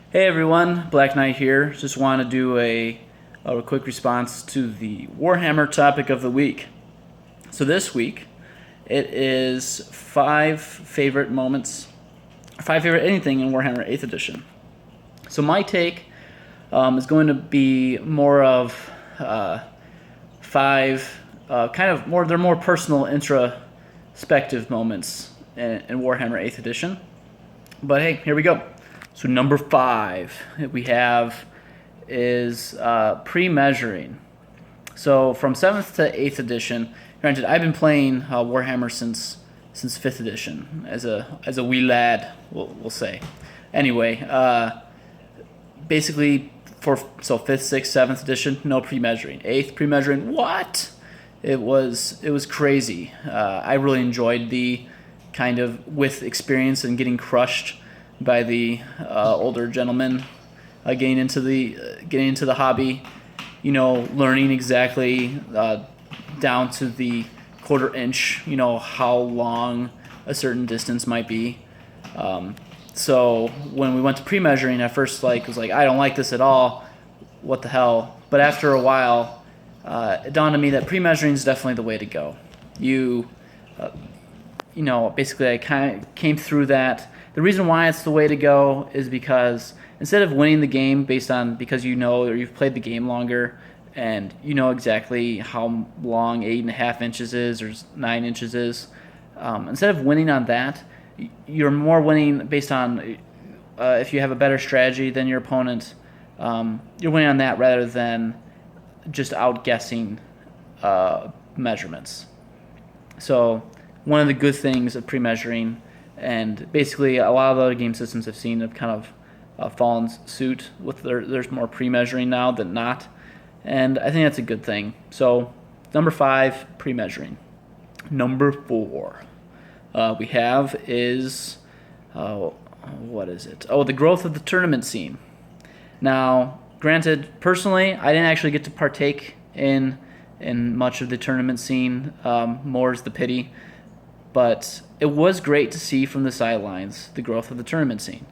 Hey everyone, Black Knight here. Just want to do a quick response to the Warhammer topic of the week. So this week, it is five favorite moments, five favorite anything in Warhammer 8th edition. So my take is going to be more of five kind of more, they're more personal introspective moments in Warhammer 8th edition. But hey, here we go. So number 5 we have is pre-measuring. So from 7th to 8th edition, granted I've been playing Warhammer since 5th edition as a wee lad, we'll say. Anyway, basically for 5th, 6th, 7th edition, no pre-measuring. 8th pre-measuring, what? It was crazy. I really enjoyed the kind of with experience and getting crushed by the older gentlemen, getting into the hobby, learning exactly down to the quarter inch, how long a certain distance might be. So when we went to pre-measuring, at first was like, I don't like this at all. What the hell? But after a while, it dawned on me that pre-measuring is definitely the way to go. Basically I kind of came through that. The reason why it's the way to go is because instead of winning the game because or you've played the game longer and you know exactly how long 8.5 inches is or 9 inches is, instead of winning on that, you're more winning based on if you have a better strategy than your opponent. You're winning on that rather than just outguessing measurements. So one of the good things of pre-measuring, and basically a lot of the other game systems I've seen have kind of fallen suit with there's more pre-measuring now than not, and I think that's a good thing. So number 5, pre-measuring. Number 4 we have is what is it? Oh, the growth of the tournament scene. Now, granted, personally, I didn't actually get to partake in much of the tournament scene. More's the pity. But it was great to see from the sidelines the growth of the tournament scene.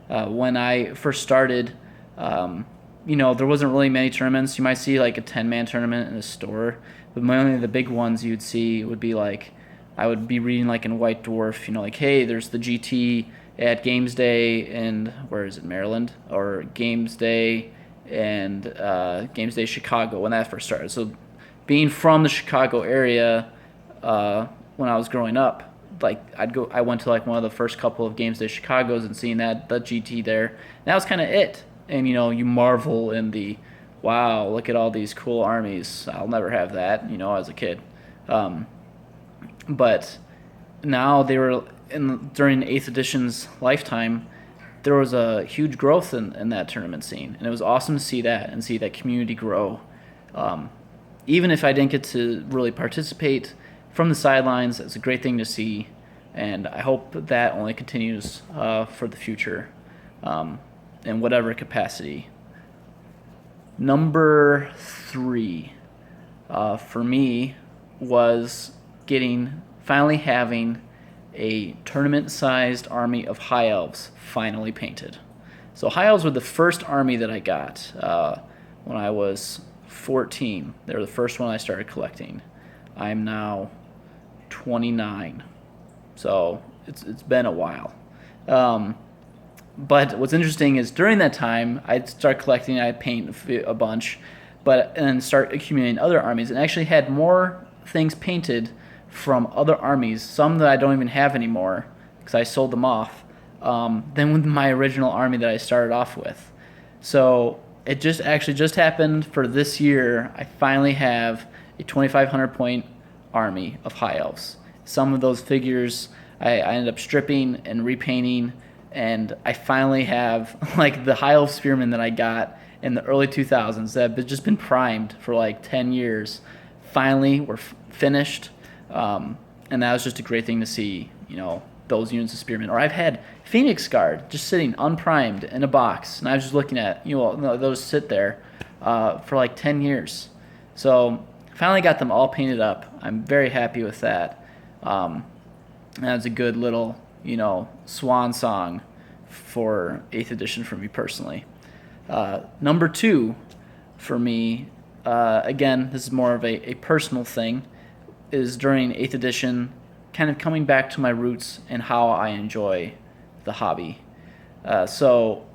When I first started, there wasn't really many tournaments. You might see like a 10-man tournament in a store, but mainly the big ones you'd see would be like, I would be reading like in White Dwarf, like, hey, there's the GT at Games Day in, where is it, Maryland? Or Games Day and Games Day Chicago when that first started. So being from the Chicago area, when I was growing up, I went to like one of the first couple of Games Day Chicago's and seeing the GT there. And that was kind of it. And you marvel in the, wow, look at all these cool armies. I'll never have that, as a kid. But now during 8th edition's lifetime, there was a huge growth in that tournament scene, and it was awesome to see that and see that community grow. Even if I didn't get to really participate from the sidelines, it's a great thing to see, and I hope that only continues for the future in whatever capacity. Number 3 for me was finally having a tournament-sized army of High Elves finally painted. So High Elves were the first army that I got when I was 14. They were the first one I started collecting. I'm now 29, so it's been a while. But what's interesting is during that time, I'd start collecting, I'd paint a bunch, and start accumulating other armies, and actually had more things painted from other armies, some that I don't even have anymore because I sold them off, than with my original army that I started off with. So it just happened for this year. I finally have a 2,500 point army of High Elves. Some of those figures I ended up stripping and repainting, and I finally have like the High Elf Spearmen that I got in the early 2000s that have just been primed for like 10 years. Finally, were finished. And that was just a great thing to see, those units of Spearmen. Or I've had Phoenix Guard just sitting unprimed in a box, and I was just looking at, those sit there for like 10 years. So finally got them all painted up. I'm very happy with that. And that's a good little, swan song for 8th edition for me personally. Number 2 for me, again, this is more of a personal thing, is during 8th edition, kind of coming back to my roots and how I enjoy the hobby. So,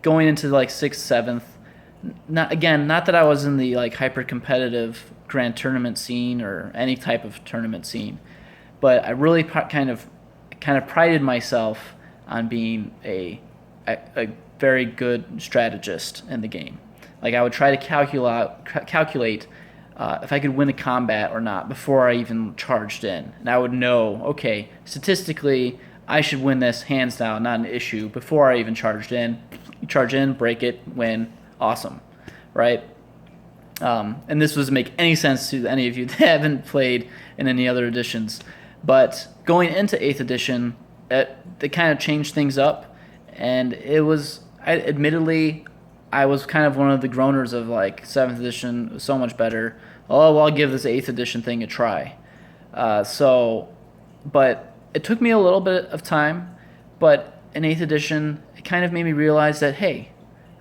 going into like 6th, 7th, not that I was in the like hyper competitive grand tournament scene or any type of tournament scene, but I really kind of prided myself on being a very good strategist in the game. Like I would try to calculate if I could win a combat or not before I even charged in, and I would know, okay, statistically I should win this hands down, not an issue, before I even charged in. You charge in, break it, win, awesome, right? And this doesn't make any sense to any of you that haven't played in any other editions. But going into 8th edition, they kind of changed things up. And admittedly, I was kind of one of the groaners of like 7th edition was so much better. Oh, well, I'll give this 8th edition thing a try. But it took me a little bit of time. But in 8th edition, it kind of made me realize that, hey,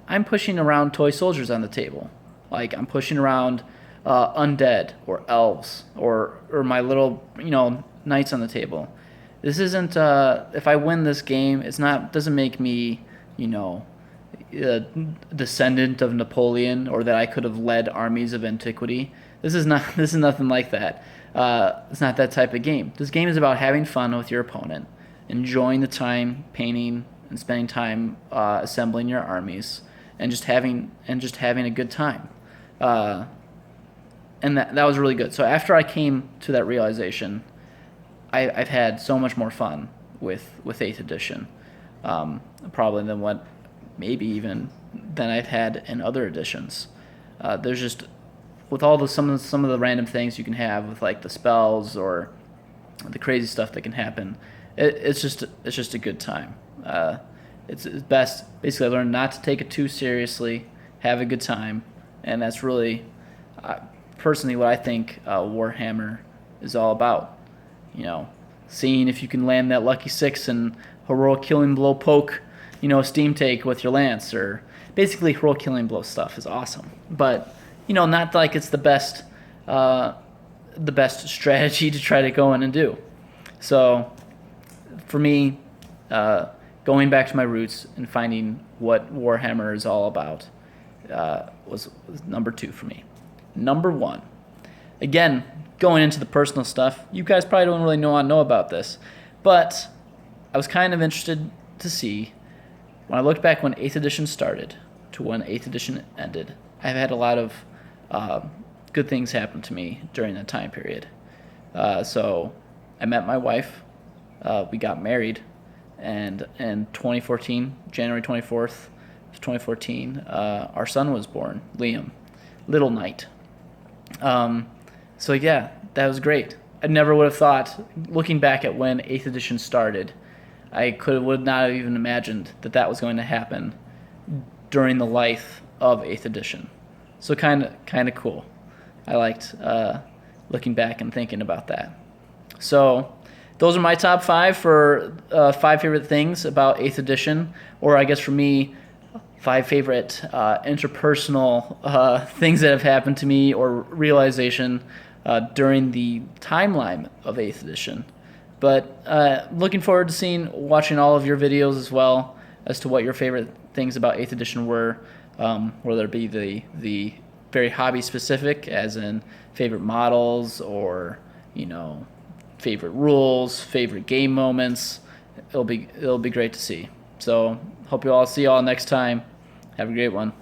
I'm pushing around toy soldiers on the table. Like I'm pushing around undead or elves or my little knights on the table. This isn't if I win this game, doesn't make me a descendant of Napoleon or that I could have led armies of antiquity. This is nothing like that. It's not that type of game. This game is about having fun with your opponent, enjoying the time painting and spending time assembling your armies, and just having a good time. And that was really good. So after I came to that realization, I've had so much more fun with 8th edition, probably than what maybe even than I've had in other editions. There's just with all some of the random things you can have with like the spells or the crazy stuff that can happen. It's just a good time. It's best. Basically, I learned not to take it too seriously, have a good time, and that's really, personally, what I think Warhammer is all about. Seeing if you can land that lucky 6 and heroic killing blow poke, steam take with your lance, or basically heroic killing blow stuff is awesome. But not like it's the best strategy to try to go in and do. So for me, going back to my roots and finding what Warhammer is all about was number 2 for me. Number 1, again, going into the personal stuff, you guys probably don't really know about this, but I was kind of interested to see, when I looked back when 8th edition started to when 8th edition ended, I've had a lot of good things happen to me during that time period. So I met my wife, we got married, and in 2014, January 24th of 2014, our son was born, Liam, Little Knight. So yeah, that was great. I never would have thought, looking back at when 8th edition started, I would not have even imagined that was going to happen during the life of 8th edition. So kind of cool. I liked looking back and thinking about that. So those are my top 5 for 5 favorite things about 8th edition, or I guess for me, 5 favorite interpersonal things that have happened to me or realization during the timeline of 8th edition. But looking forward to watching all of your videos as well as to what your favorite things about 8th edition were, whether it be the very hobby specific, as in favorite models or favorite rules, favorite game moments. It'll be great to see. So hope see you all next time. Have a great one.